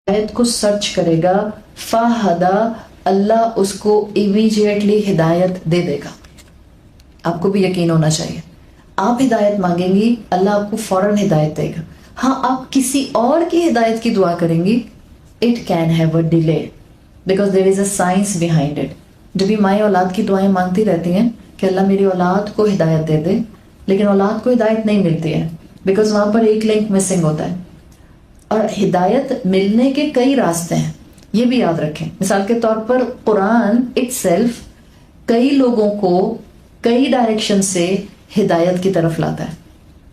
آیت کو سرچ کرے گا فہدا، اللہ اس کو امیجیٹلی ہدایت دے دے گا. آپ کو بھی یقین ہونا چاہیے. آپ ہدایت مانگیں گی، اللہ آپ کو فوراً ہدایت دے گا. ہاں آپ کسی اور کی ہدایت کی دعا کریں گی، it can have a delay because there is a science behind it. جب بھی مائیں اولاد کی دعائیں مانگتی رہتی ہیں کہ اللہ میری اولاد کو ہدایت دے دے، لیکن اولاد کو ہدایت نہیں ملتی ہے بیکاز وہاں پر ایک لنک مسنگ ہوتا ہے. اور ہدایت ملنے کے کئی راستے ہیں، یہ بھی یاد رکھیں. مثال کے طور پر قرآن اٹ سیلف کئی لوگوں کو کئی ڈائریکشن سے ہدایت کی طرف لاتا ہے.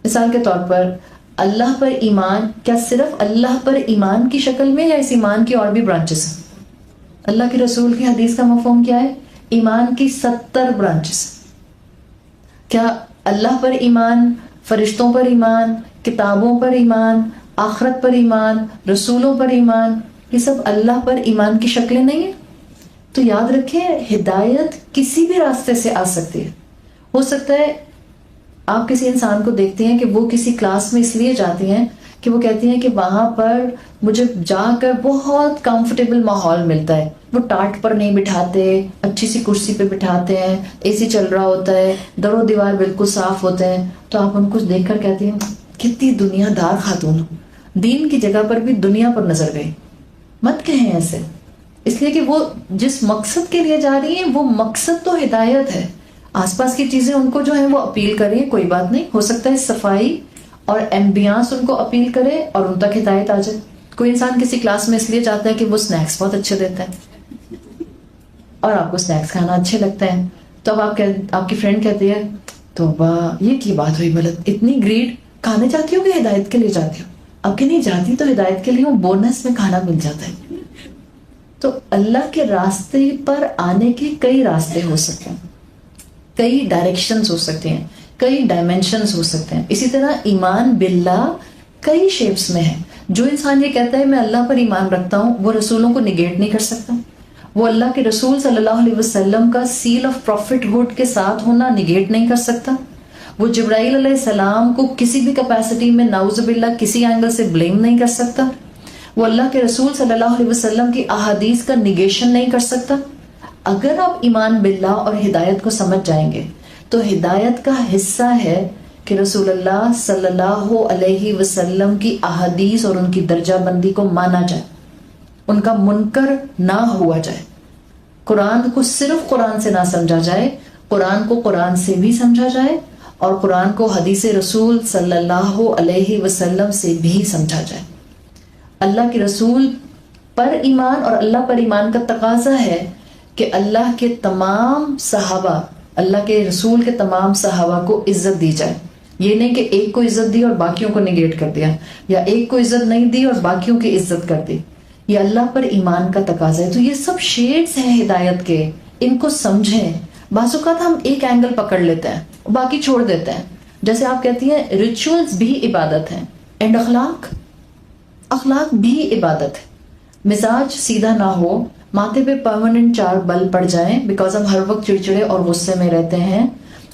مثال کے طور پر اللہ پر ایمان کیا صرف اللہ پر ایمان کی شکل میں، یا اس ایمان کی اور بھی برانچز ہیں؟ اللہ کے رسول کی حدیث کا مفہوم کیا ہے؟ ایمان کی 70 برانچز. کیا اللہ پر ایمان، فرشتوں پر ایمان، کتابوں پر ایمان، آخرت پر ایمان، رسولوں پر ایمان، یہ سب اللہ پر ایمان کی شکلیں نہیں ہیں؟ تو یاد رکھیں ہدایت کسی بھی راستے سے آ سکتی ہے. ہو سکتا ہے آپ کسی انسان کو دیکھتے ہیں کہ وہ کسی کلاس میں اس لیے جاتی ہیں کہ وہ کہتی ہیں کہ وہاں پر مجھے جا کر بہت کمفرٹیبل ماحول ملتا ہے. وہ ٹاٹ پر نہیں بٹھاتے، اچھی سی کرسی پہ بٹھاتے ہیں، اے سی چل رہا ہوتا ہے، در و دیوار بالکل صاف ہوتے ہیں. تو آپ ان کو دیکھ کر کہتی ہیں کتنی دنیا دار خاتون ہو، دین کی جگہ پر بھی دنیا پر نظر گئی. مت کہیں ایسے، اس لیے کہ وہ جس مقصد کے لیے جا رہی ہیں وہ مقصد تو ہدایت ہے. آس پاس کی چیزیں ان کو جو ہیں وہ اپیل کر رہی ہیں، کوئی بات نہیں، ہو سکتا ہے صفائی اور ایمبیانس ان کو اپیل کرے اور ان تک ہدایت آ جائے. کوئی انسان کسی کلاس میں اس لیے جاتا ہے کہ وہ سنیکس بہت اچھے دیتا ہے اور آپ کو سنیکس کھانا اچھے لگتا ہے. تو اب آپ کی فرینڈ کہتی ہے تو یہ کی بات ہوئی بلد، اتنی گریڈ کھانے جاتی ہو کہ ہدایت کے لیے جاتی ہو؟ اب کہ نہیں جاتی تو ہدایت کے لیے ہوں، بونس میں کھانا مل جاتا ہے. تو اللہ کے راستے پر آنے کے کئی راستے ہو سکتے ہیں، کئی ڈائریکشنز ہو سکتے ہیں، کئی ڈائمینشنز ہو سکتے ہیں. اسی طرح ایمان باللہ کئی شیپس میں ہے. جو انسان یہ کہتا ہے میں اللہ پر ایمان رکھتا ہوں، وہ رسولوں کو نگیٹ نہیں کر سکتا. وہ اللہ کے رسول صلی اللہ علیہ وسلم کا سیل آف پروفٹ ہوڈ کے ساتھ ہونا نگیٹ نہیں کر سکتا. وہ جبرائیل علیہ السلام کو کسی بھی کیپیسٹی میں نعوذ باللہ کسی اینگل سے بلیم نہیں کر سکتا. وہ اللہ کے رسول صلی اللہ علیہ وسلم کی احادیث کا نگیشن نہیں کر سکتا. اگر آپ ایمان باللہ اور ہدایت کو سمجھ جائیں گے تو ہدایت کا حصہ ہے کہ رسول اللہ صلی اللہ علیہ وسلم کی احادیث اور ان کی درجہ بندی کو مانا جائے، ان کا منکر نہ ہوا جائے. قرآن کو صرف قرآن سے نہ سمجھا جائے، قرآن کو قرآن سے بھی سمجھا جائے اور قرآن کو حدیث رسول صلی اللہ علیہ وسلم سے بھی سمجھا جائے. اللہ کے رسول پر ایمان اور اللہ پر ایمان کا تقاضا ہے کہ اللہ کے تمام صحابہ، اللہ کے رسول کے تمام صحابہ کو عزت دی جائے. یہ نہیں کہ ایک کو عزت دی اور باقیوں کو نگیٹ کر دیا، یا ایک کو عزت نہیں دی اور باقیوں کی عزت کر دی. یہ اللہ پر ایمان کا تقاضا ہے. تو یہ سب شیڈز ہیں ہدایت کے، ان کو سمجھیں. بعض اوقات ہم ایک اینگل پکڑ لیتے ہیں، باقی چھوڑ دیتے ہیں. جیسے آپ کہتی ہیں ریچولز بھی عبادت ہیں، اینڈ اخلاق بھی عبادت ہے. مزاج سیدھا نہ ہو، ماتھے پہ پرماننٹ 4 بل پڑ جائیں بیکاز ہم ہر وقت چڑچڑے اور غصے میں رہتے ہیں.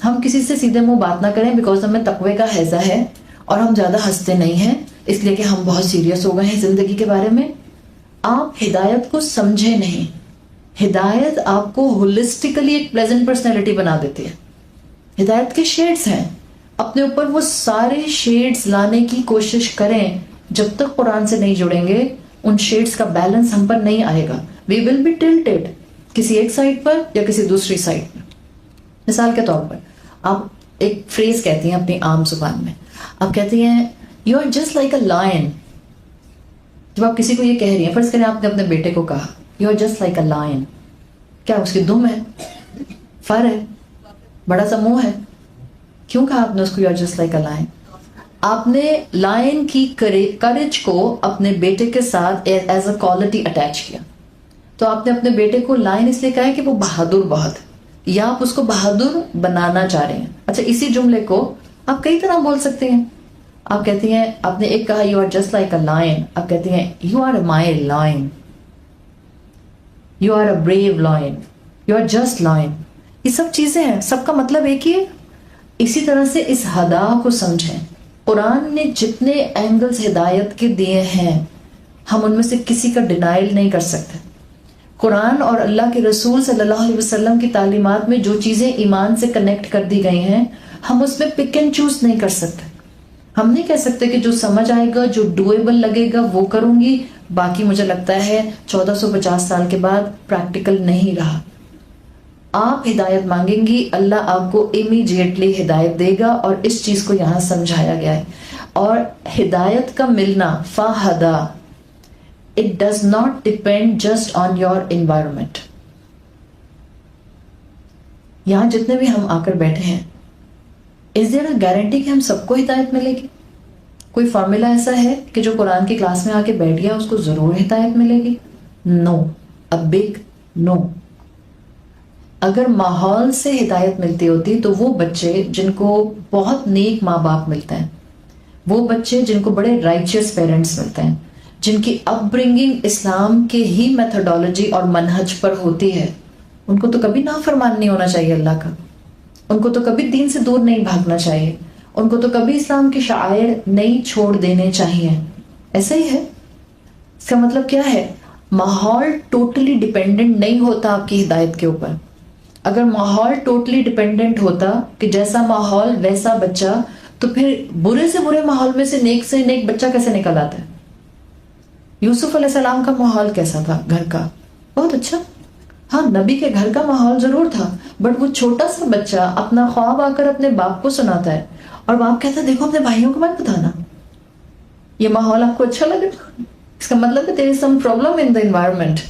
ہم کسی سے سیدھے منہ بات نہ کریں بیکاز ہمیں تقوی کا ہیضہ ہے اور ہم زیادہ ہنستے نہیں ہیں اس لیے کہ ہم بہت سیریس ہو گئے ہیں زندگی کے بارے میں. آپ ہدایت کو سمجھے نہیں. ہدایت آپ کو ہولسٹیکلی ایک پلیزنٹ پرسنالٹی بنا دیتی ہے. ہدایت کے شیڈز ہیں، اپنے اوپر وہ سارے شیڈز لانے کی کوشش کریں. جب تک قرآن سے نہیں جڑیں گے ان شیڈز کا بیلنس ہم پر نہیں آئے گا. وی ول بی ٹلٹڈ کسی ایک سائڈ پر یا کسی دوسری سائڈ پر. مثال کے طور پر آپ ایک فریز کہتی ہیں اپنی عام زبان میں، آپ کہتی ہیں you are just like a lion. جب آپ کسی کو یہ کہہ رہی ہیں، فرض کریں آپ نے اپنے بیٹے کو کہا you are just like a lion, کیا اس کی دم ہے، فر ہے، بڑا سا منہ ہے؟ کیوں کہا آپ نے اس کو you are just like a lion? آپ نے لائن کی کریج کو اپنے بیٹے کے ساتھ ایز اے کوالٹی اٹیچ کیا. تو آپ نے اپنے بیٹے کو لائن اس لیے کہا ہے کہ وہ بہادر بہت ہے، یا آپ اس کو بہادر بنانا چاہ رہے ہیں. اچھا اسی جملے کو آپ کئی طرح بول سکتے ہیں. آپ کہتی ہیں، آپ نے ایک کہا you are just like a lion, آپ کہتی ہیں you are my lion, you are a brave lion, you are just lion. یہ سب چیزیں ہیں، سب کا مطلب ایک ہی ہے. اسی طرح سے اس ہدا کو سمجھیں. قرآن نے جتنے اینگلز ہدایت کے دیے ہیں ہم ان میں سے کسی کا ڈینائل نہیں کر سکتے. قرآن اور اللہ کے رسول صلی اللہ علیہ وسلم کی تعلیمات میں جو چیزیں ایمان سے کنیکٹ کر دی گئی ہیں ہم اس میں پک اینڈ چوز نہیں کر سکتے. ہم نہیں کہہ سکتے کہ جو سمجھ آئے گا جو ڈویبل لگے گا وہ کروں گی، باقی مجھے لگتا ہے 1450 سال کے بعد پریکٹیکل نہیں رہا. آپ ہدایت مانگیں گی، اللہ آپ کو امیڈیٹلی ہدایت دے گا، اور اس چیز کو یہاں سمجھایا گیا ہے. اور ہدایت کا ملنا فہدا، it does not depend just on your environment. یہاں جتنے بھی ہم آ کر بیٹھے ہیں is there a guarantee کہ ہم سب کو ہدایت ملے گی؟ کوئی فارمولا ایسا ہے کہ جو قرآن کی کلاس میں آ کے بیٹھ گیا اس کو ضرور ہدایت ملے گی؟ نو، a big no. اگر ماحول سے ہدایت ملتی ہوتی تو وہ بچے جن کو بہت نیک ماں باپ ملتے ہیں، وہ بچے جن کو بڑے رائچیس پیرنٹس ملتے ہیں، جن کی اپ برنگنگ اسلام کے ہی میتھڈالوجی اور منہج پر ہوتی ہے، ان کو تو کبھی نافرمان نہیں ہونا چاہیے اللہ کا، ان کو تو کبھی دین سے دور نہیں بھاگنا چاہیے، ان کو تو کبھی اسلام کے شعائر نہیں چھوڑ دینے چاہیے. ایسا ہی ہے. اس کا مطلب کیا ہے؟ ماحول ٹوٹلی ڈیپینڈنٹ نہیں ہوتا آپ کی ہدایت کے اوپر. اگر ماحول ٹوٹلی ڈیپینڈنٹ ہوتا کہ جیسا ماحول ویسا بچہ، تو پھر برے سے برے ماحول میں سے نیک بچہ کیسے نکل آتا ہے؟ یوسف علیہ السلام کا ماحول کیسا تھا گھر کا؟ بہت اچھا. ہاں، نبی کے گھر کا ماحول ضرور تھا، بٹ وہ چھوٹا سا بچہ اپنا خواب آ کر اپنے باپ کو سناتا ہے اور باپ کہتا ہے دیکھو اپنے بھائیوں کو مت بتانا. یہ ماحول آپ کو اچھا لگے؟ اس کا مطلب ہے there is some problem in the environment.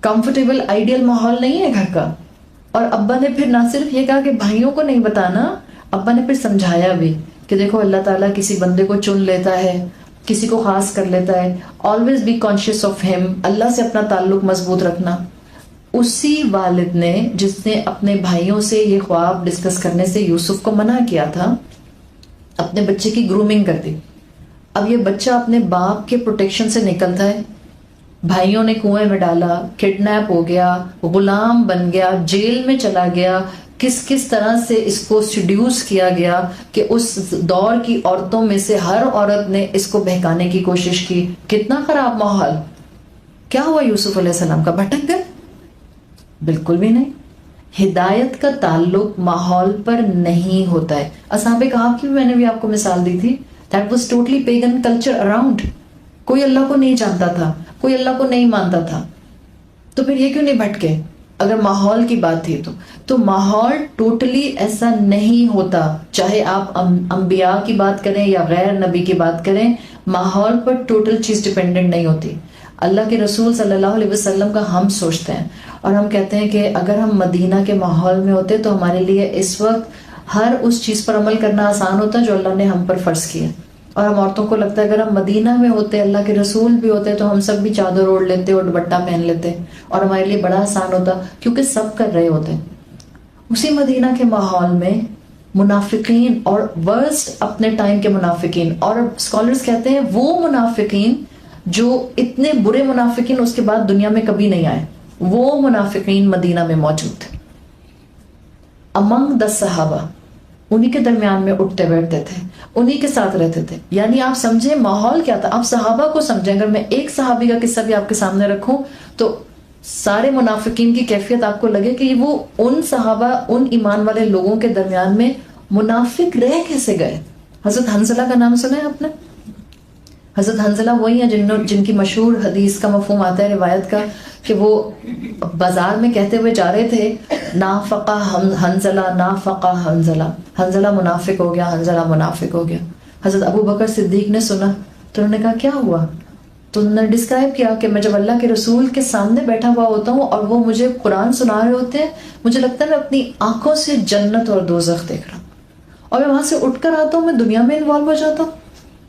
Comfortable ideal ماحول نہیں ہے گھر کا. اور ابا نے پھر نہ صرف یہ کہا کہ بھائیوں کو نہیں بتانا، ابا نے پھر سمجھایا بھی کہ دیکھو اللہ تعالیٰ کسی بندے کو چن لیتا ہے، کسی کو خاص کر لیتا ہے. always be conscious of him. اللہ سے اپنا تعلق مضبوط رکھنا. اسی والد نے جس نے اپنے بھائیوں سے یہ خواب ڈسکس کرنے سے یوسف کو منع کیا تھا، اپنے بچے کی گرومنگ کر دی. اب یہ بچہ اپنے باپ کے پروٹیکشن سے نکلتا ہے، بھائیوں نے کنویں میں ڈالا، کڈنیپ ہو گیا، غلام بن گیا، جیل میں چلا گیا، کس طرح سے اس کو سیڈیوس کیا گیا کہ اس دور کی عورتوں میں سے ہر عورت نے اس کو بہکانے کی کوشش کی. کتنا خراب ماحول. کیا ہوا یوسف علیہ السلام کا؟ بھٹک گئے؟ بالکل بھی نہیں. ہدایت کا تعلق ماحول پر نہیں ہوتا ہے. اصحاب کہف کی بھی میں نے بھی آپ کو مثال دی تھی. That was totally pagan culture around. کوئی اللہ کو نہیں جانتا تھا، کوئی اللہ کو نہیں مانتا تھا، تو پھر یہ کیوں نہیں بھٹکے؟ اگر ماحول کی بات تھی تو ماحول ٹوٹلی ایسا نہیں ہوتا. چاہے آپ انبیاء کی بات کریں یا غیر نبی کی بات کریں، ماحول پر ٹوٹل چیز ڈیپینڈنٹ نہیں ہوتی. اللہ کے رسول صلی اللہ علیہ وسلم کا ہم سوچتے ہیں اور ہم کہتے ہیں کہ اگر ہم مدینہ کے ماحول میں ہوتے تو ہمارے لیے اس وقت ہر اس چیز پر عمل کرنا آسان ہوتا جو اللہ نے ہم پر فرض کیا. اور ہم عورتوں کو لگتا ہے اگر ہم مدینہ میں ہوتے، اللہ کے رسول بھی ہوتے، تو ہم سب بھی چادر اوڑھ لیتے اور دوپٹہ پہن لیتے اور ہمارے لیے بڑا آسان ہوتا، کیونکہ سب کر رہے ہوتے. اسی مدینہ کے ماحول میں منافقین اور ورسٹ اپنے ٹائم کے منافقین، اور اسکالرز کہتے ہیں وہ منافقین جو اتنے برے منافقین اس کے بعد دنیا میں کبھی نہیں آئے، وہ منافقین مدینہ میں موجود تھے. امنگ دا صحابہ، انہی کے درمیان میں اٹھتے بیٹھتے تھے، انہی کے ساتھ رہتے تھے. یعنی آپ سمجھیں ماحول کیا تھا. آپ صحابہ کو سمجھیں. اگر میں ایک صحابی کا قصہ بھی آپ کے سامنے رکھوں تو سارے منافقین کی کیفیت آپ کو لگے کہ وہ ان صحابہ، ان ایمان والے لوگوں کے درمیان میں منافق رہ کیسے گئے. حضرت حنزلہ کا نام سنا ہے آپ نے؟ حضرت حنزلہ وہی ہیں جن کی مشہور حدیث کا مفہوم آتا ہے روایت کا کہ وہ بازار میں کہتے ہوئے جا رہے تھے نافقہ حنزلہ، نافقہ حنزلہ، حنزلہ منافق ہو گیا، حنزلہ منافق ہو گیا. حضرت ابو بکر صدیق نے سنا تو انہوں نے کہا کیا ہوا؟ تو انہوں نے ڈسکرائب کیا کہ میں جب اللہ کے رسول کے سامنے بیٹھا ہوا ہوتا ہوں اور وہ مجھے قرآن سنا رہے ہوتے ہیں، مجھے لگتا ہے میں اپنی آنکھوں سے جنت اور دوزخ دیکھ رہا ہوں، اور میں وہاں سے اٹھ کر آتا ہوں، میں دنیا میں انوالو ہو جاتا ہوں،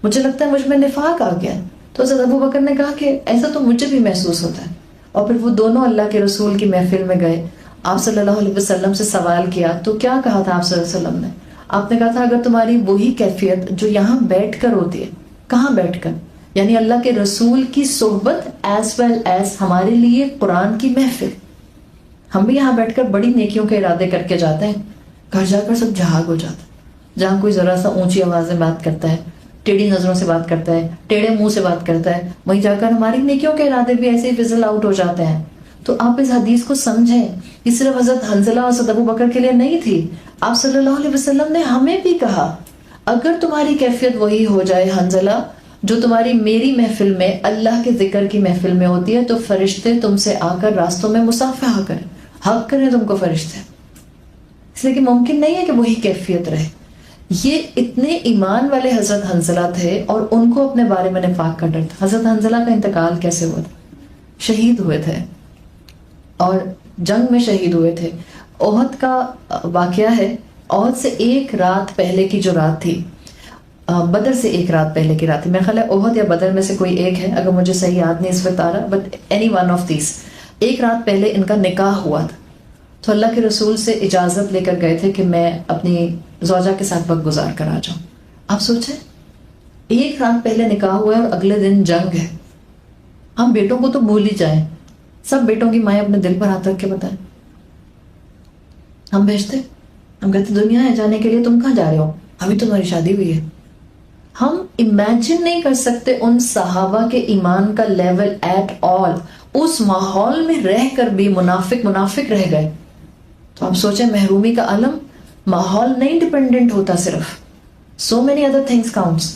مجھے لگتا ہے مجھ میں نفاق آ گیا. تو حضرت ابو بکر نے کہا کہ ایسا تو مجھے بھی محسوس ہوتا ہے. اور پھر وہ دونوں اللہ کے رسول کی محفل میں گئے، آپ صلی اللہ علیہ وسلم سے سوال کیا. تو کیا کہا تھا آپ صلی اللہ علیہ وسلم نے؟ آپ نے کہا تھا اگر تمہاری وہی کیفیت جو یہاں بیٹھ کر ہوتی ہے، کہاں بیٹھ کر؟ یعنی اللہ کے رسول کی صحبت ایز ویل ایز ہمارے لیے قرآن کی محفل. ہم بھی یہاں بیٹھ کر بڑی نیکیوں کے ارادے کر کے جاتے ہیں، گھر جا کر سب جہاگ ہو جاتا ہے. جہاں کوئی ذرا سا اونچی آواز میں بات کرتا ہے، ٹیڑھی نظروں سے بات کرتا ہے، ٹیڑھے منہ سے بات کرتا ہے، وہیں جا کر ہماری نیکیوں کے ارادے بھی ایسے ہی فزل آؤٹ ہو جاتے ہیں. تو آپ اس حدیث کو سمجھیں، یہ صرف حضرت حنظلہ اور حضرت ابو بکر کے لیے نہیں تھی. آپ صلی اللہ علیہ وسلم نے ہمیں بھی کہا اگر تمہاری کیفیت وہی ہو جائے حنظلہ جو تمہاری میری محفل میں اللہ کے ذکر کی محفل میں ہوتی ہے، تو فرشتے تم سے آ کر راستوں میں مصافحہ کریں، حق کریں تم کو فرشتے، اس لیے کہ ممکن نہیں ہے کہ وہی کیفیت رہے. یہ اتنے ایمان والے حضرت حنظلہ تھے اور ان کو اپنے بارے میں نفاق کا ڈر تھا. حضرت حنظلہ کا انتقال کیسے ہوا تھا؟ شہید ہوئے تھے اور جنگ میں شہید ہوئے تھے. احد کا واقعہ ہے، احد سے ایک رات پہلے کی جو رات تھی، بدر سے ایک رات پہلے کی رات تھی، میرا خیال ہے احد یا بدر میں سے کوئی ایک ہے، اگر مجھے صحیح یاد نہیں اس وقت آ رہا، but any one of these. ایک رات پہلے ان کا نکاح ہوا تھا، تو اللہ کے رسول سے اجازت لے کر گئے تھے کہ میں اپنی زوجہ کے ساتھ وقت گزار کر آ جاؤں. آپ سوچیں ایک رات پہلے نکاح ہوا ہے اور اگلے دن جنگ ہے. ہم بیٹوں کو تو بھول ہی جائیں، سب بیٹوں کی مائیں اپنے دل پر ہاتھ رکھ کے بتائیں، ہم بھیجتے، ہم کہتے دنیا ہے جانے کے لیے، تم کہاں جا رہے ہو، ابھی تمہاری شادی ہوئی ہے. ہم امیجن نہیں کر سکتے ان صحابہ کے ایمان کا لیول ایٹ آل. اس ماحول میں رہ کر بھی منافق رہ گئے. تو آپ سوچیں محرومی کا عالم، ماحول نہیں ڈیپینڈنٹ ہوتا صرف، so many other things counts.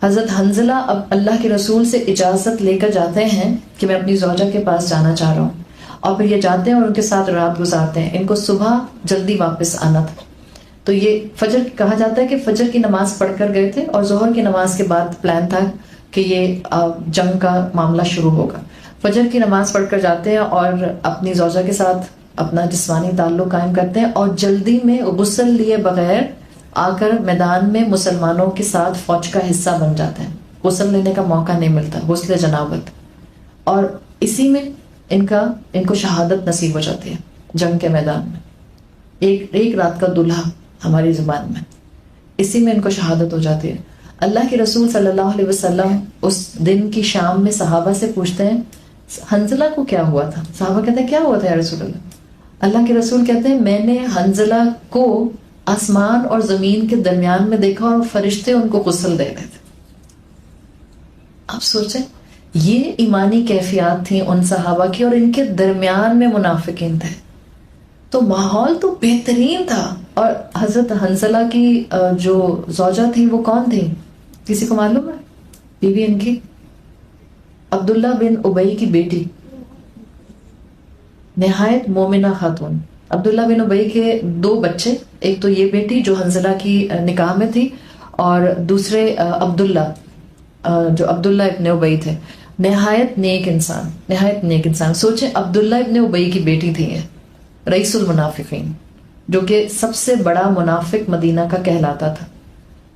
حضرت حنظلہ اب اللہ کے رسول سے اجازت لے کر جاتے ہیں کہ میں اپنی زوجہ کے پاس جانا چاہ رہا ہوں، اور پھر یہ جاتے ہیں اور ان کے ساتھ رات گزارتے ہیں. ان کو صبح جلدی واپس آنا تھا، تو یہ فجر کہا جاتا ہے کہ فجر کی نماز پڑھ کر گئے تھے اور ظہر کی نماز کے بعد پلان تھا کہ یہ جنگ کا معاملہ شروع ہوگا. فجر کی نماز پڑھ کر جاتے ہیں اور اپنی زوجہ کے ساتھ اپنا جسمانی تعلق قائم کرتے ہیں، اور جلدی میں غسل لیے بغیر آ کر میدان میں مسلمانوں کے ساتھ فوج کا حصہ بن جاتے ہیں. غسل لینے کا موقع نہیں ملتا، غسل جنابت، اور اسی میں ان کو شہادت نصیب ہو جاتی ہے جنگ کے میدان میں. ایک رات کا دلہا ہماری زبان میں، اسی میں ان کو شہادت ہو جاتی ہے. اللہ کے رسول صلی اللہ علیہ وسلم اس دن کی شام میں صحابہ سے پوچھتے ہیں حنظلہ کو کیا ہوا تھا؟ صحابہ کہتے ہیں کیا ہوا تھا یا رسول اللہ؟ اللہ کے رسول کہتے ہیں میں نے حنظلہ کو آسمان اور زمین کے درمیان میں دیکھا اور فرشتے ان کو غسل دے رہے تھے. آپ سوچیں یہ ایمانی کیفیات تھیں ان صحابہ کی، اور ان کے درمیان میں منافقین تھے. تو ماحول تو بہترین تھا. اور حضرت حنظلہ کی جو زوجہ تھی وہ کون تھی؟ کسی کو معلوم ہے؟ بیوی ان کی عبداللہ بن ابی کی بیٹی، نہایت مومنہ خاتون. عبداللہ بن ابی کے 2 بچے، ایک تو یہ بیٹی جو حنظلہ کی نکاح میں تھی، اور دوسرے عبداللہ جو عبداللہ ابن ابی تھے. نہایت نیک انسان. سوچیں عبداللہ ابن ابی کی بیٹی تھی یہ، رئیس المنافقین، جو کہ سب سے بڑا منافق مدینہ کا کہلاتا تھا،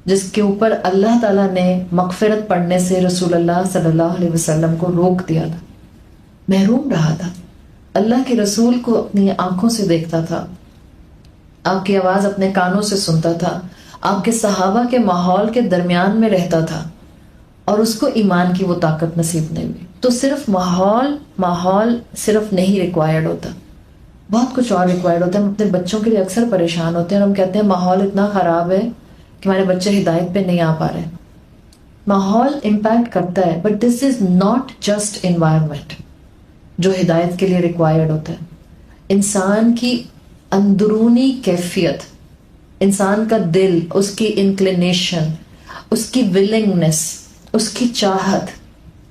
جس کے اوپر اللہ تعالیٰ نے مغفرت پڑھنے سے رسول اللہ صلی اللہ علیہ وسلم کو روک دیا تھا. محروم رہا تھا، اللہ کے رسول کو اپنی آنکھوں سے دیکھتا تھا، آپ کی آواز اپنے کانوں سے سنتا تھا، آپ کے صحابہ کے ماحول کے درمیان میں رہتا تھا، اور اس کو ایمان کی وہ طاقت نصیب نہیں ہوئی. تو صرف ماحول صرف نہیں ریکوائرڈ ہوتا، بہت کچھ اور ریکوائرڈ ہوتا ہے. ہم اپنے بچوں کے لیے اکثر پریشان ہوتے ہیں اور ہم کہتے ہیں ماحول اتنا خراب ہے کہ ہمارے بچے ہدایت پہ نہیں آ پا رہے. ماحول امپیکٹ کرتا ہے، but this is not just environment جو ہدایت کے لیے ریکوائرڈ ہوتا ہے. انسان کی اندرونی کیفیت، انسان کا دل، اس کی انکلینیشن، اس کی ولنگنس، اس کی چاہت،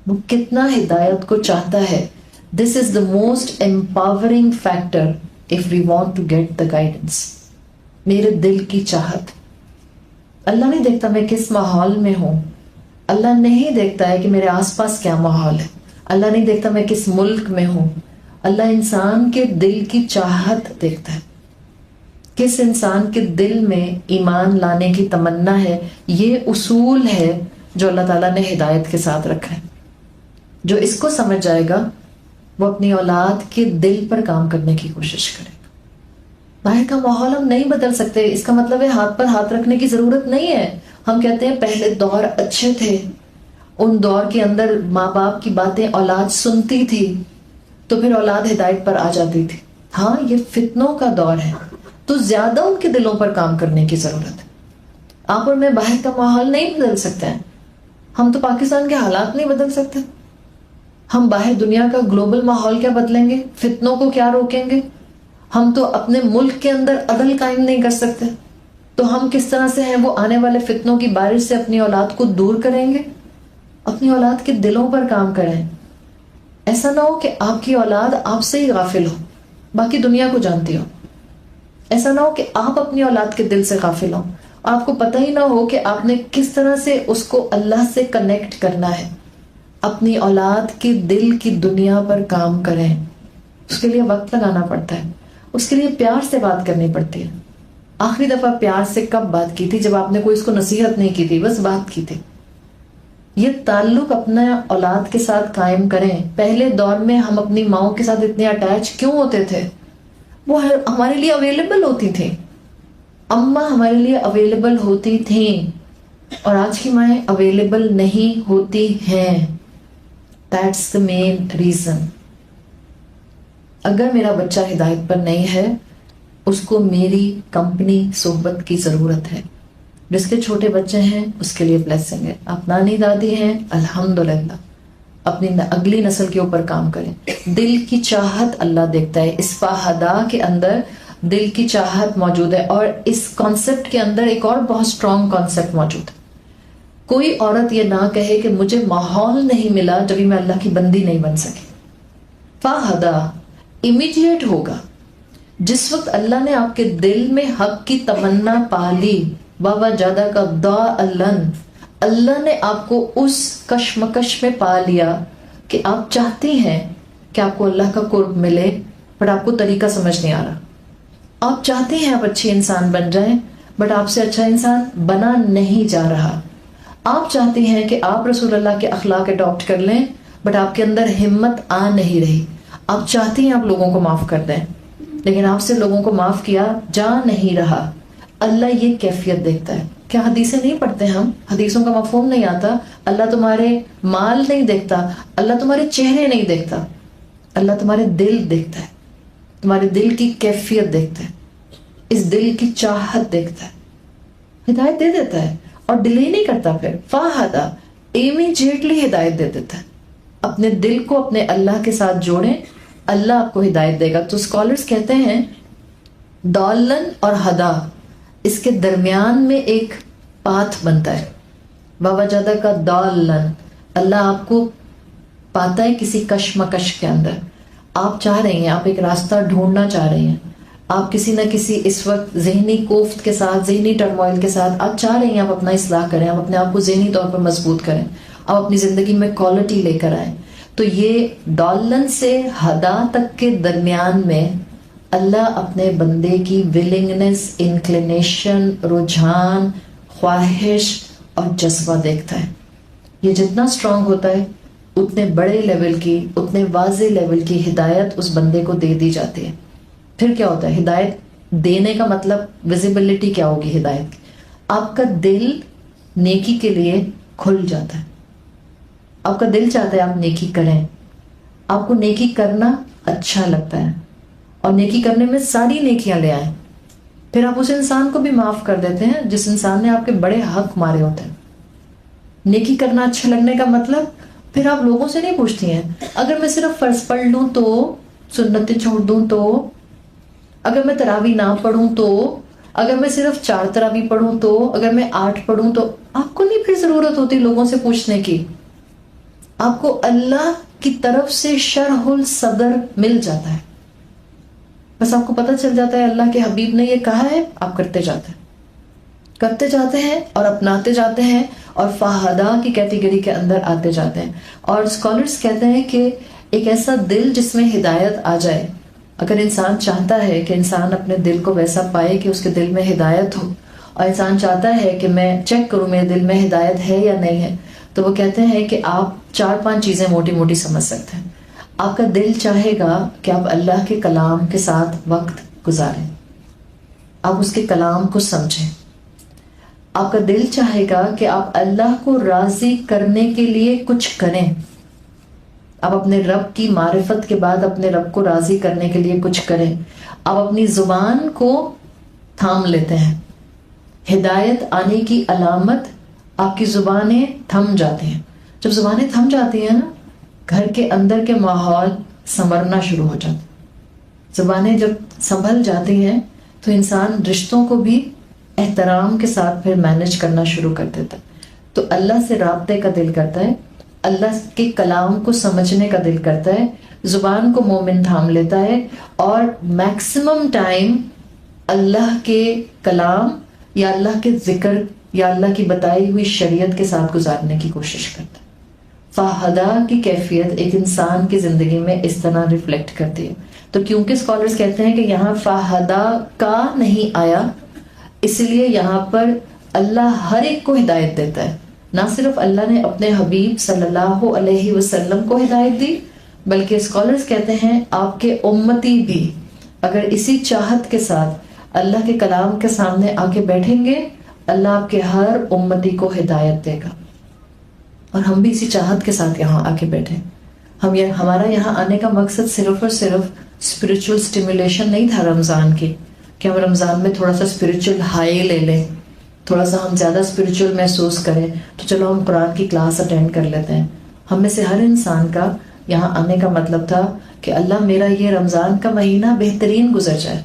وہ کتنا ہدایت کو چاہتا ہے. This is the most empowering factor of we want to get the guidance. میرے دل کی چاہت. اللہ نہیں دیکھتا میں کس ماحول میں ہوں، اللہ نہیں دیکھتا ہے کہ میرے آس پاس کیا ماحول ہے، اللہ نہیں دیکھتا میں کس ملک میں ہوں. اللہ انسان کے دل کی چاہت دیکھتا ہے، کس انسان کے دل میں ایمان لانے کی تمنا ہے. یہ اصول ہے جو اللہ تعالیٰ نے ہدایت کے ساتھ رکھا ہے. جو اس کو سمجھ جائے گا وہ اپنی اولاد کے دل پر کام کرنے کی کوشش کرے گا. باہر کا ماحول ہم نہیں بدل سکتے، اس کا مطلب ہے ہاتھ پر ہاتھ رکھنے کی ضرورت نہیں ہے. ہم کہتے ہیں پہلے دور اچھے تھے، ان دور کے اندر ماں باپ کی باتیں اولاد سنتی تھی تو پھر اولاد ہدایت پر آ جاتی تھی. ہاں یہ فتنوں کا دور ہے، تو زیادہ ان کے دلوں پر کام کرنے کی ضرورت ہے. آپ اور میں باہر کا ماحول نہیں بدل سکتے ہیں. ہم تو پاکستان کے حالات نہیں بدل سکتے. ہم باہر دنیا کا گلوبل ماحول کیا بدلیں گے؟ فتنوں کو کیا روکیں گے؟ ہم تو اپنے ملک کے اندر عدل قائم نہیں کر سکتے. تو ہم کس طرح سے ہیں وہ آنے والے فتنوں کی بارش سے اپنی اولاد کو دور کریں گے؟ اپنی اولاد کے دلوں پر کام کریں. ایسا نہ ہو کہ آپ کی اولاد آپ سے ہی غافل ہو، باقی دنیا کو جانتی ہو. ایسا نہ ہو کہ آپ اپنی اولاد کے دل سے غافل ہو، آپ کو پتہ ہی نہ ہو کہ آپ نے کس طرح سے اس کو اللہ سے کنیکٹ کرنا ہے. اپنی اولاد کے دل کی دنیا پر کام کریں. اس کے لیے وقت لگانا پڑتا ہے، اس کے لیے پیار سے بات کرنی پڑتی ہے. آخری دفعہ پیار سے کب بات کی تھی؟ جب آپ نے کوئی اس کو نصیحت نہیں کی تھی، بس بات کی تھی. یہ تعلق اپنا اولاد کے ساتھ قائم کریں. پہلے دور میں ہم اپنی ماؤں کے ساتھ اتنے اٹیچ کیوں ہوتے تھے؟ وہ ہمارے لیے اویلیبل ہوتی تھیں. اماں ہمارے لیے اویلیبل ہوتی تھیں، اور آج کی مائیں اویلیبل نہیں ہوتی ہیں. That's the main reason. اگر میرا بچہ ہدایت پر نہیں ہے، اس کو میری کمپنی صحبت کی ضرورت ہے. جس کے چھوٹے بچے ہیں اس کے لیے بلیسنگ ہے. آپ نانی دادی ہیں، الحمدللہ اپنی اگلی نسل کے اوپر کام کریں. دل کی چاہت اللہ دیکھتا ہے. اس فاہدہ کے اندر دل کی چاہت موجود ہے. اور اس کانسیپٹ کے اندر ایک اور بہت اسٹرانگ کانسیپٹ موجود ہے. کوئی عورت یہ نہ کہے کہ مجھے ماحول نہیں ملا جبھی میں اللہ کی بندی نہیں بن سکی. فاہدہ امیڈیٹ ہوگا جس وقت اللہ نے آپ کے دل میں حق کی تمنا پالی. بابا جادہ کا اللہ نے آپ کو اس کشمکش میں پا لیا کہ آپ چاہتی ہیں کہ آپ کو اللہ کا قرب ملے، بٹ آپ کو طریقہ سمجھ نہیں آ رہا. آپ چاہتی ہیں آپ اچھی انسان بن جائیں، بٹ آپ سے اچھا انسان بنا نہیں جا رہا. آپ چاہتی ہیں کہ آپ رسول اللہ کے اخلاق اڈاپٹ کر لیں، بٹ آپ کے اندر ہمت آ نہیں رہی. آپ چاہتی ہیں آپ لوگوں کو معاف کر دیں، لیکن آپ سے لوگوں کو معاف کیا جا نہیں رہا. اللہ یہ کیفیت دیکھتا ہے. کیا حدیثیں نہیں پڑھتے ہم؟ حدیثوں کا مفہوم نہیں آتا. اللہ تمہارے مال نہیں دیکھتا، اللہ تمہارے چہرے نہیں دیکھتا، اللہ تمہارے دل دیکھتا ہے. تمہارے دل کی کیفیت دیکھتا ہے، اس دل کی چاہت دیکھتا ہے. ہدایت دے دیتا ہے اور ڈیلے نہیں کرتا. پھر فاہدہ امیڈیٹلی ہدایت دے دیتا ہے. اپنے دل کو اپنے اللہ کے ساتھ جوڑیں، اللہ آپ کو ہدایت دے گا. تو اسکالرز کہتے ہیں دالن اور ہدا، اس کے درمیان میں ایک پاتھ بنتا ہے. بابا جادہ کا دالن، اللہ آپ کو پاتا ہے کسی کشمکش کے اندر. آپ چاہ رہی ہیں، آپ ایک راستہ ڈھونڈنا چاہ رہی ہیں، آپ کسی نہ کسی اس وقت ذہنی کوفت کے ساتھ، ذہنی ٹرموائل کے ساتھ آپ چاہ رہی ہیں آپ اپنا اصلاح کریں، آپ اپنے آپ کو ذہنی طور پر مضبوط کریں، آپ اپنی زندگی میں کوالٹی لے کر آئیں. تو یہ ڈالن سے ہدا تک کے درمیان میں اللہ اپنے بندے کی ولنگنس، انکلینیشن، رجحان، خواہش اور جذبہ دیکھتا ہے. یہ جتنا اسٹرانگ ہوتا ہے اتنے بڑے لیول کی، اتنے واضح لیول کی ہدایت اس بندے کو دے دی جاتی ہے. پھر کیا ہوتا ہے؟ ہدایت دینے کا مطلب ویزیبلٹی کیا ہوگی ہدایت کی؟ آپ کا دل نیکی کے لیے کھل جاتا ہے. آپ کا دل چاہتا ہے آپ نیکی کریں، آپ کو نیکی کرنا اچھا لگتا ہے، اور نیکی کرنے میں ساری نیکیاں لے آئیں. پھر آپ اس انسان کو بھی معاف کر دیتے ہیں جس انسان نے آپ کے بڑے حق مارے ہوتے ہیں. نیکی کرنا اچھا لگنے کا مطلب پھر آپ لوگوں سے نہیں پوچھتی ہیں اگر میں صرف فرض پڑھ لوں تو، سنتیں چھوڑ دوں تو، اگر میں تراویح نہ پڑھوں تو، اگر میں صرف 4 تراویح پڑھوں تو، اگر میں 8 پڑھوں تو. آپ کو نہیں پھر ضرورت ہوتی لوگوں سے پوچھنے کی. آپ کو اللہ کی طرف سے شرح الصدر مل جاتا ہے. بس آپ کو پتہ چل جاتا ہے اللہ کے حبیب نے یہ کہا ہے، آپ کرتے جاتے ہیں، کرتے جاتے ہیں اور اپناتے جاتے ہیں اور فاہدہ کی کیٹیگری کے اندر آتے جاتے ہیں. اور اسکالرز کہتے ہیں کہ ایک ایسا دل جس میں ہدایت آ جائے، اگر انسان چاہتا ہے کہ انسان اپنے دل کو ویسا پائے کہ اس کے دل میں ہدایت ہو، اور انسان چاہتا ہے کہ میں چیک کروں میرے دل میں ہدایت ہے یا نہیں ہے، تو وہ کہتے ہیں کہ آپ 4-5 چیزیں موٹی موٹی سمجھ سکتے ہیں. آپ کا دل چاہے گا کہ آپ اللہ کے کلام کے ساتھ وقت گزاریں، آپ اس کے کلام کو سمجھیں. آپ کا دل چاہے گا کہ آپ اللہ کو راضی کرنے کے لیے کچھ کریں. آپ اپنے رب کی معرفت کے بعد اپنے رب کو راضی کرنے کے لیے کچھ کریں. آپ اپنی زبان کو تھام لیتے ہیں، ہدایت آنے کی علامت آپ کی زبانیں تھم جاتی ہیں. جب زبانیں تھم جاتی ہیں نا، گھر کے اندر کے ماحول سنورنا شروع ہو جاتے. زبانیں جب سنبھل جاتی ہیں تو انسان رشتوں کو بھی احترام کے ساتھ پھر مینج کرنا شروع کر دیتا ہے. تو اللہ سے رابطے کا دل کرتا ہے، اللہ کے کلام کو سمجھنے کا دل کرتا ہے، زبان کو مومن تھام لیتا ہے اور میکسیمم ٹائم اللہ کے کلام یا اللہ کے ذکر یا اللہ کی بتائی ہوئی شریعت کے ساتھ گزارنے کی کوشش کرتا ہے. فہدا کی کیفیت ایک انسان کی زندگی میں اس طرح ریفلیکٹ کرتی ہے. تو کیونکہ اسکالرز کہتے ہیں کہ یہاں فہدا کا نہیں آیا، اس لیے یہاں پر اللہ ہر ایک کو ہدایت دیتا ہے. نہ صرف اللہ نے اپنے حبیب صلی اللہ علیہ وسلم کو ہدایت دی، بلکہ اسکالرز کہتے ہیں آپ کے امتی بھی اگر اسی چاہت کے ساتھ اللہ کے کلام کے سامنے آ کے بیٹھیں گے، اللہ آپ کے ہر امتی کو ہدایت دے گا. اور ہم بھی اسی چاہت کے ساتھ یہاں آ کے بیٹھیں. ہمارا یہاں آنے کا مقصد صرف اور صرف اسپرچل اسٹیمولیشن نہیں تھا رمضان کی، کہ ہم رمضان میں تھوڑا سا اسپرچل ہائی لے لیں، تھوڑا سا ہم زیادہ اسپرچل محسوس کریں تو چلو ہم قرآن کی کلاس اٹینڈ کر لیتے ہیں. ہم میں سے ہر انسان کا یہاں آنے کا مطلب تھا کہ اللہ میرا یہ رمضان کا مہینہ بہترین گزر جائے،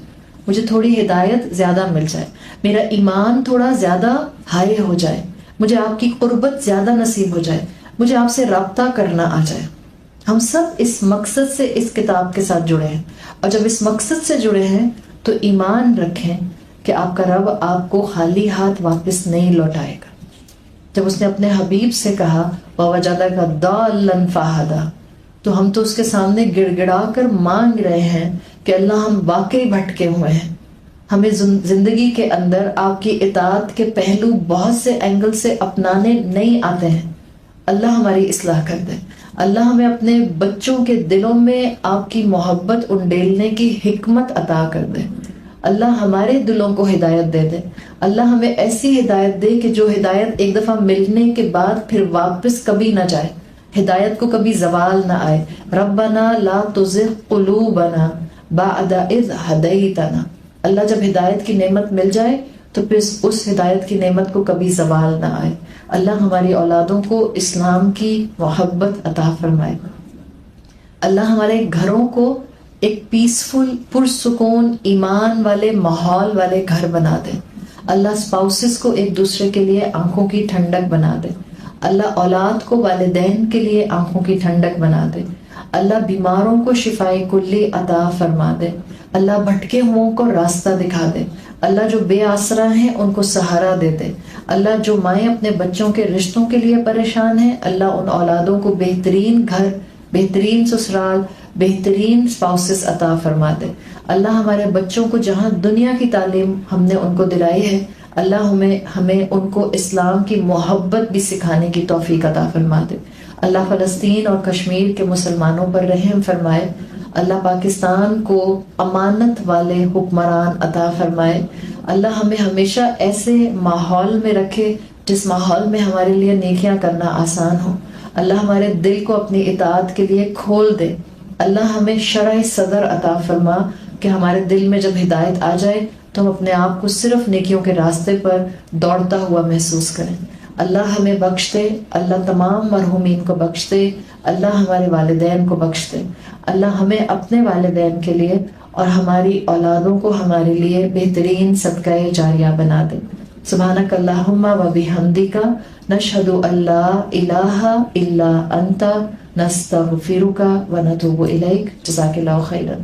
مجھے تھوڑی ہدایت زیادہ مل جائے، میرا ایمان تھوڑا زیادہ ہائی ہو جائے، مجھے آپ کی قربت زیادہ نصیب ہو جائے، مجھے آپ سے رابطہ کرنا آ جائے. ہم سب اس مقصد سے اس کتاب کے ساتھ جڑے ہیں، اور جب اس مقصد سے جڑے ہیں تو ایمان رکھیں کہ آپ کا رب آپ کو خالی ہاتھ واپس نہیں لوٹائے گا. جب اس نے اپنے حبیب سے کہا وَوَجَدَكَ ضَالًّا فَهَدَىٰ، تو ہم تو اس کے سامنے گڑ گڑا کر مانگ رہے ہیں کہ اللہ ہم واقعی بھٹکے ہوئے ہیں، ہمیں زندگی کے اندر آپ کی اطاعت کے پہلو بہت سے اینگل سے اپنانے نہیں آتے ہیں. اللہ ہماری اصلاح کر دے. اللہ ہمیں اپنے بچوں کے دلوں میں آپ کی محبت انڈیلنے کی حکمت عطا کر دے. اللہ ہمارے دلوں کو ہدایت دے دے. اللہ ہمیں ایسی ہدایت دے کہ جو ہدایت ایک دفعہ ملنے کے بعد پھر واپس کبھی نہ جائے، ہدایت کو کبھی زوال نہ آئے. ربنا لا تزغ قلوبنا بعد اذ ہدیتنا. اللہ جب ہدایت کی نعمت مل جائے تو پھر اس ہدایت کی نعمت کو کبھی زوال نہ آئے. اللہ ہماری اولادوں کو اسلام کی محبت عطا فرمائے. اللہ ہمارے گھروں کو ایک پیسفل، پرسکون، ایمان والے ماحول والے گھر بنا دے. اللہ اسپاؤسز کو ایک دوسرے کے لیے آنکھوں کی ٹھنڈک بنا دے. اللہ اولاد کو والدین کے لیے آنکھوں کی ٹھنڈک بنا دے. اللہ بیماروں کو شفائے کلی عطا فرما دے. اللہ بھٹکے ہوئوں کو راستہ دکھا دے. اللہ جو بے آسرا ہیں ان کو سہارا دے دے. اللہ جو مائیں اپنے بچوں کے رشتوں کے لیے پریشان ہیں، اللہ ان اولادوں کو بہترین گھر، بہترین سسرال، بہترین اسپاؤسز عطا فرما دے. اللہ ہمارے بچوں کو جہاں دنیا کی تعلیم ہم نے ان کو دلائی ہے، اللہ ہمیں ان کو اسلام کی محبت بھی سکھانے کی توفیق عطا فرما دے. اللہ فلسطین اور کشمیر کے مسلمانوں پر رحم فرمائے. اللہ پاکستان کو امانت والے حکمران عطا فرمائے. اللہ ہمیں ہمیشہ ایسے ماحول میں رکھے جس ماحول میں ہمارے لیے نیکیاں کرنا آسان ہو. اللہ ہمارے دل کو اپنی اطاعت کے لیے کھول دے. اللہ ہمیں شرح صدر عطا فرما کہ ہمارے دل میں جب ہدایت آ جائے تو ہم اپنے آپ کو صرف نیکیوں کے راستے پر دوڑتا ہوا محسوس کریں. اللہ ہمیں بخش دے. اللہ تمام مرحومین کو بخش دے. اللہ ہمارے والدین کو بخش دے. اللہ ہمیں اپنے والدین کے لیے اور ہماری اولادوں کو ہمارے لیے بہترین صدقہ جاریہ بنا دے. سبحانک اللہم و بحمدک نشہد ان لا الہ الا انت نستغفرک و نتوب الیک. جزاک اللہ خیرا.